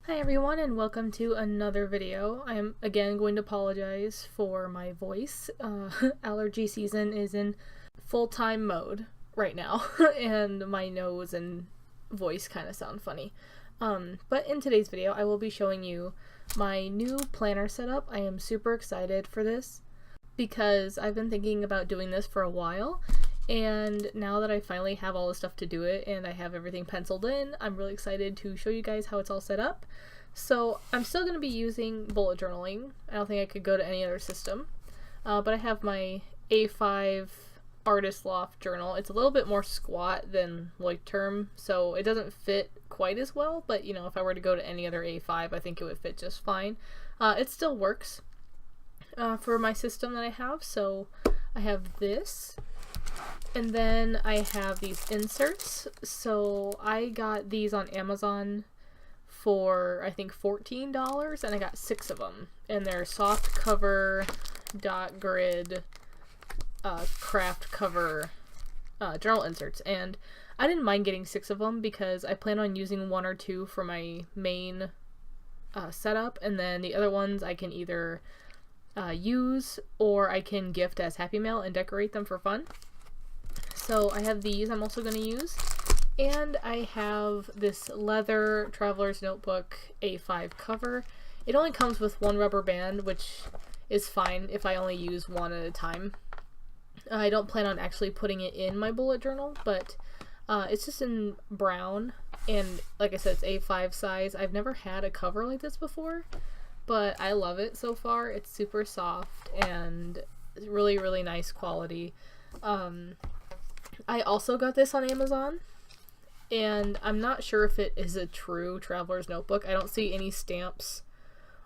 Hi everyone and welcome to another video. I am again going to apologize for my voice. Allergy season is in full-time mode right now and my nose and voice kind of sound funny. But in today's video I will be showing you my new planner setup. I am super excited for this because I've been thinking about doing this for a while, and now that I finally have all the stuff to do it and I have everything penciled in, I'm really excited to show you guys how it's all set up. So I'm still going to be using bullet journaling. I don't think I could go to any other system. But I have my A5 Artist Loft journal. It's a little bit more squat than Leuchtturm, so it doesn't fit quite as well, but you know, if I were to go to any other A5, I think it would fit just fine. It still works for my system that I have, so I have this. And then I have these inserts. So I got these on Amazon for I think $14, and I got 6 of them. And they're soft cover, dot grid, craft cover journal inserts. And I didn't mind getting 6 of them because I plan on using 1 or 2 for my main setup, and then the other ones I can either use or I can gift as Happy Mail and decorate them for fun. So I have these I'm also going to use, and I have this leather Traveler's Notebook A5 cover. It only comes with 1 rubber band, which is fine if I only use 1 at a time. I don't plan on actually putting it in my bullet journal, but it's just in brown, and like I said, it's A5 size. I've never had a cover like this before, but I love it so far. It's super soft and really, really nice quality. I also got this on Amazon, and I'm not sure if it is a true Traveler's Notebook. I don't see any stamps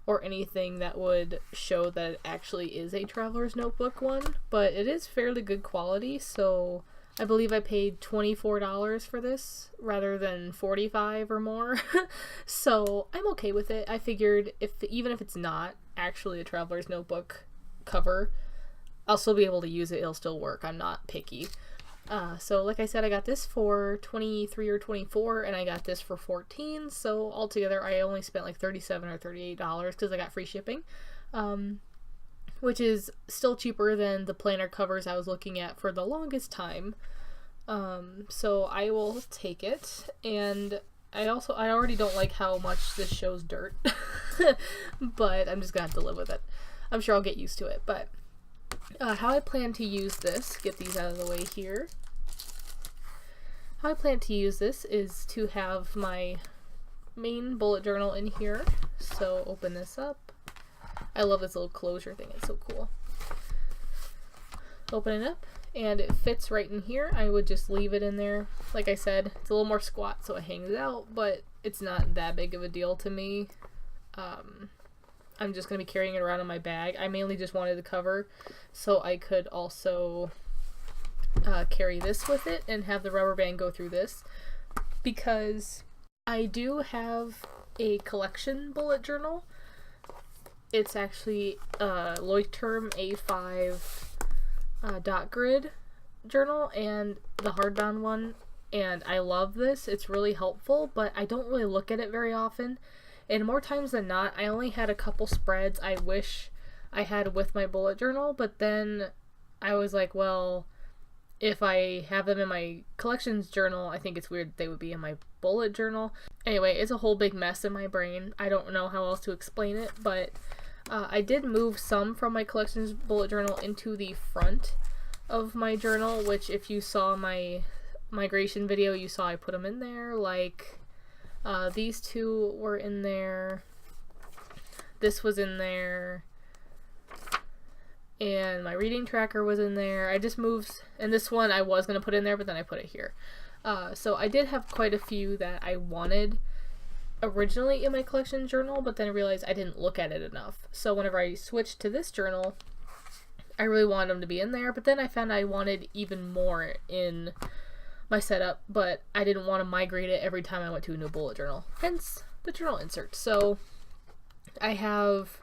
or anything that would show that it actually is a Traveler's Notebook one, but it is fairly good quality, so I believe I paid $24 for this rather than $45 or more. So I'm okay with it. I figured even if it's not actually a Traveler's Notebook cover, I'll still be able to use it. It'll still work. I'm not picky. So like I said, I got this for $23 or $24, and I got this for $14, so altogether I only spent like $37 or $38 because I got free shipping, which is still cheaper than the planner covers I was looking at for the longest time. So I will take it, and I already don't like how much this shows dirt, but I'm just gonna have to live with it. I'm sure I'll get used to it, but how I plan to use this, get these out of the way here. How I plan to use this is to have my main bullet journal in here. So open this up. I love this little closure thing, it's so cool. Open it up, and it fits right in here. I would just leave it in there. Like I said, it's a little more squat so it hangs out, but it's not that big of a deal to me. I'm just going to be carrying it around in my bag. I mainly just wanted the cover so I could also carry this with it and have the rubber band go through this, because I do have a collection bullet journal. It's actually a Leuchtturm A5 dot grid journal, and the hardbound one, and I love this. It's really helpful, but I don't really look at it very often. And more times than not, I only had a couple spreads I wish I had with my bullet journal, but then I was like, well, if I have them in my collections journal, I think it's weird they would be in my bullet journal. Anyway, it's a whole big mess in my brain. I don't know how else to explain it, but I did move some from my collections bullet journal into the front of my journal, which if you saw my migration video, you saw I put them in there, like these 2 were in there, this was in there, and my reading tracker was in there. I just moved, and this one I was going to put in there, but then I put it here. So I did have quite a few that I wanted originally in my collection journal, but then I realized I didn't look at it enough. So whenever I switched to this journal, I really wanted them to be in there, but then I found I wanted even more in my setup, but I didn't want to migrate it every time I went to a new bullet journal, hence the journal insert. So I have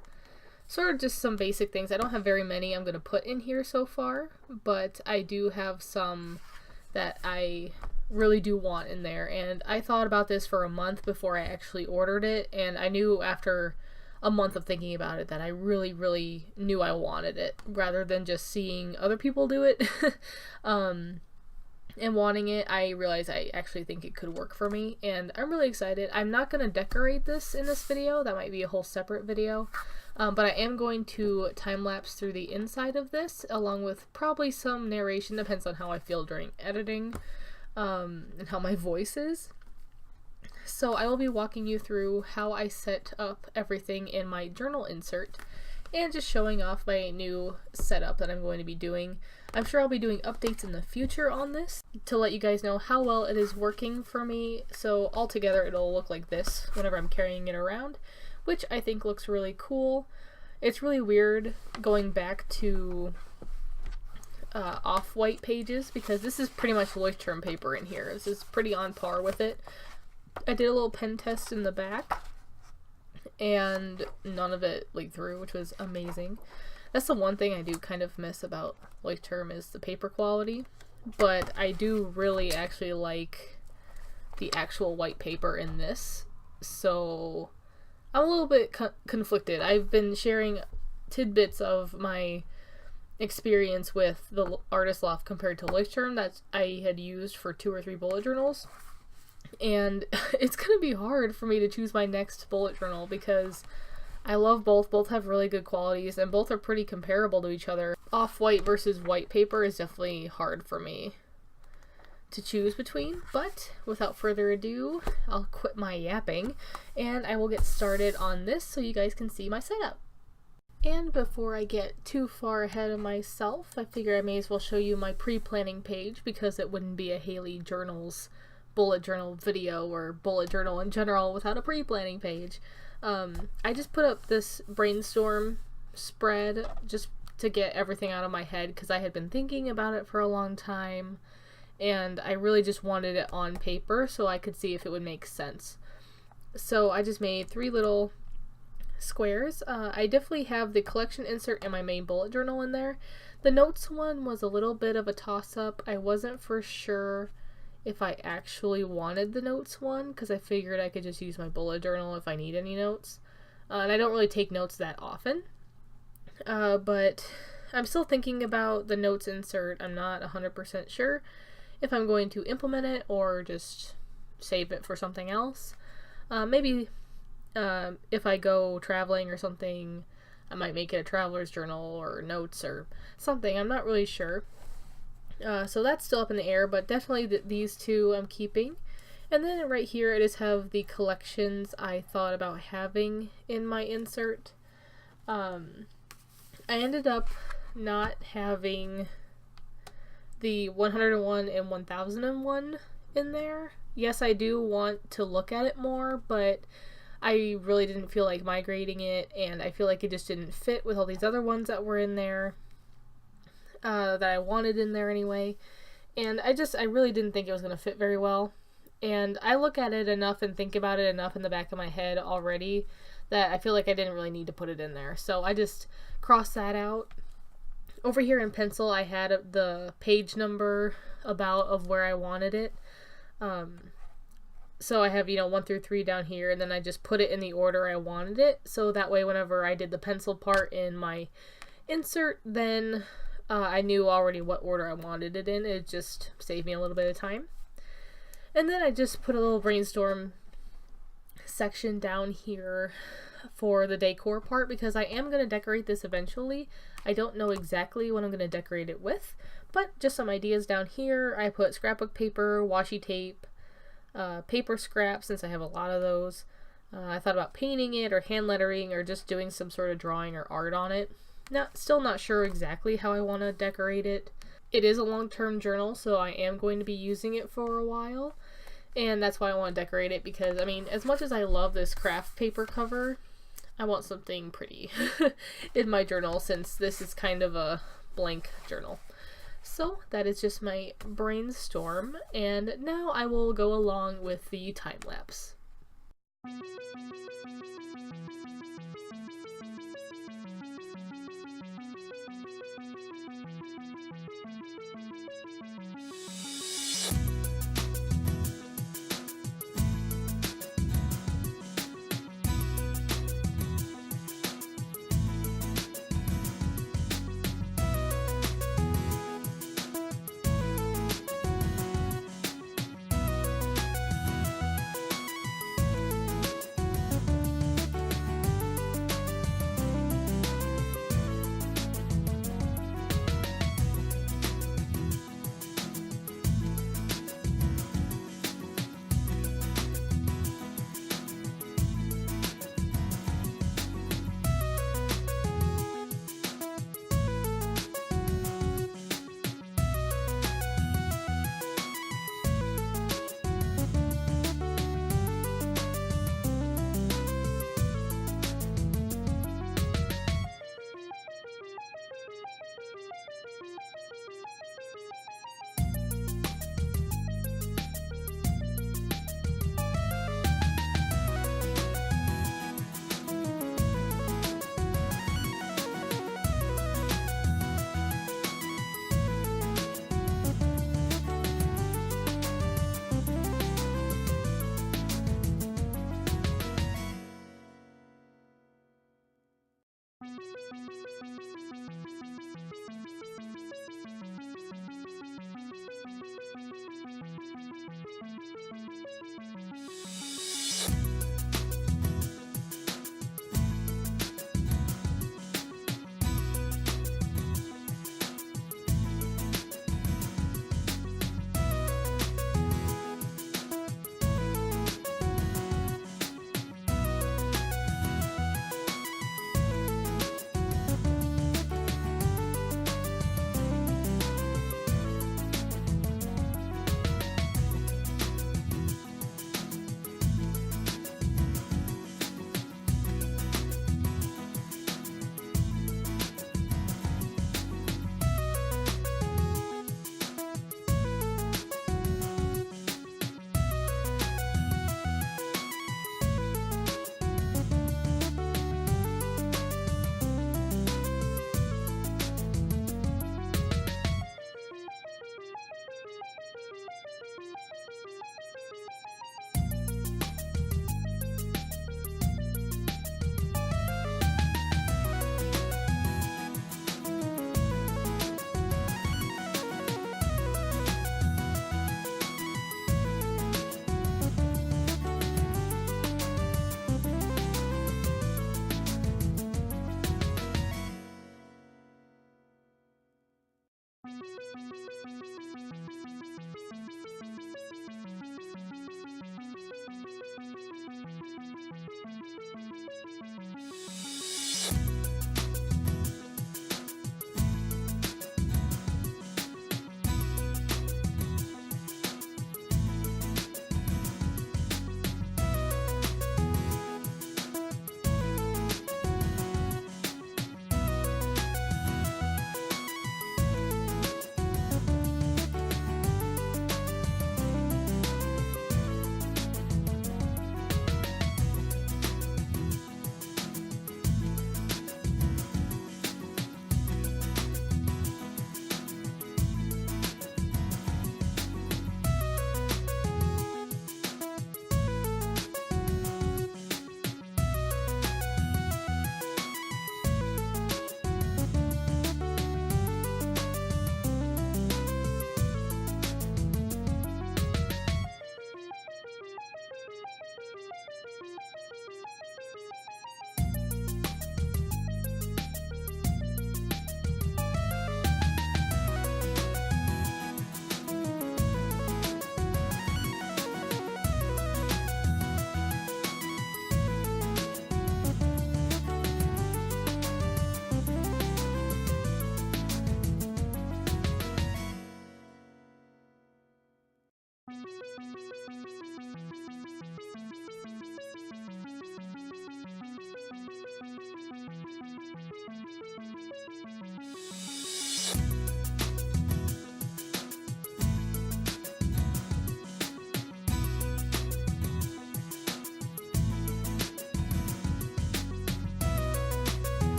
sort of just some basic things. I don't have very many I'm going to put in here so far, but I do have some that I really do want in there. And I thought about this for a month before I actually ordered it, and I knew after a month of thinking about it that I really, really knew I wanted it, rather than just seeing other people do it and wanting it. I realized I actually think it could work for me, and I'm really excited. I'm not going to decorate this in this video. That might be a whole separate video. But I am going to time-lapse through the inside of this, along with probably some narration. Depends on how I feel during editing, and how my voice is. So I will be walking you through how I set up everything in my journal insert, and just showing off my new setup that I'm going to be doing. I'm sure I'll be doing updates in the future on this to let you guys know how well it is working for me. So altogether it'll look like this whenever I'm carrying it around, which I think looks really cool. It's really weird going back to off-white pages, because this is pretty much Leuchtturm paper in here. This is pretty on par with it. I did a little pen test in the back, and none of it leaked through, which was amazing. That's the one thing I do kind of miss about Leuchtturm, is the paper quality, but I do really actually like the actual white paper in this, so I'm a little bit conflicted. I've been sharing tidbits of my experience with the Artist Loft compared to Leuchtturm that I had used for 2 or 3 bullet journals, and it's gonna be hard for me to choose my next bullet journal because I love both. Both have really good qualities, and both are pretty comparable to each other. Off-white versus white paper is definitely hard for me to choose between, but without further ado, I'll quit my yapping and I will get started on this so you guys can see my setup. And before I get too far ahead of myself, I figure I may as well show you my pre-planning page, because it wouldn't be a Haley Journals bullet journal video or bullet journal in general without a pre-planning page. I just put up this brainstorm spread just to get everything out of my head, because I had been thinking about it for a long time and I really just wanted it on paper so I could see if it would make sense. So I just made 3 little squares. I definitely have the collection insert and my main bullet journal in there. The notes one was a little bit of a toss-up. I wasn't for sure if I actually wanted the notes one, because I figured I could just use my bullet journal if I need any notes. And I don't really take notes that often. But I'm still thinking about the notes insert. I'm not 100% sure if I'm going to implement it or just save it for something else. Maybe if I go traveling or something, I might make it a traveler's journal or notes or something. I'm not really sure. So that's still up in the air, but definitely these 2 I'm keeping. And then right here it is have the collections I thought about having in my insert. I ended up not having the 101 and 1001 in there. Yes, I do want to look at it more, but I really didn't feel like migrating it, and I feel like it just didn't fit with all these other ones that were in there. That I wanted in there anyway, and I really didn't think it was going to fit very well, and I look at it enough and think about it enough in the back of my head already that I feel like I didn't really need to put it in there, so I just crossed that out. Over here in pencil I had the page number of where I wanted it, so I have 1 through 3 down here, and then I just put it in the order I wanted it, so that way whenever I did the pencil part in my insert, then I knew already what order I wanted it in. It just saved me a little bit of time. And then I just put a little brainstorm section down here for the decor part, because I am going to decorate this eventually. I don't know exactly what I'm going to decorate it with, but just some ideas down here. I put scrapbook paper, washi tape, paper scraps, since I have a lot of those. I thought about painting it or hand lettering or just doing some sort of drawing or art on it. Still not sure exactly how I want to decorate it. It is a long-term journal, so I am going to be using it for a while, and that's why I want to decorate it, because, I mean, as much as I love this craft paper cover, I want something pretty in my journal, since this is kind of a blank journal. So that is just my brainstorm, and now I will go along with the time-lapse.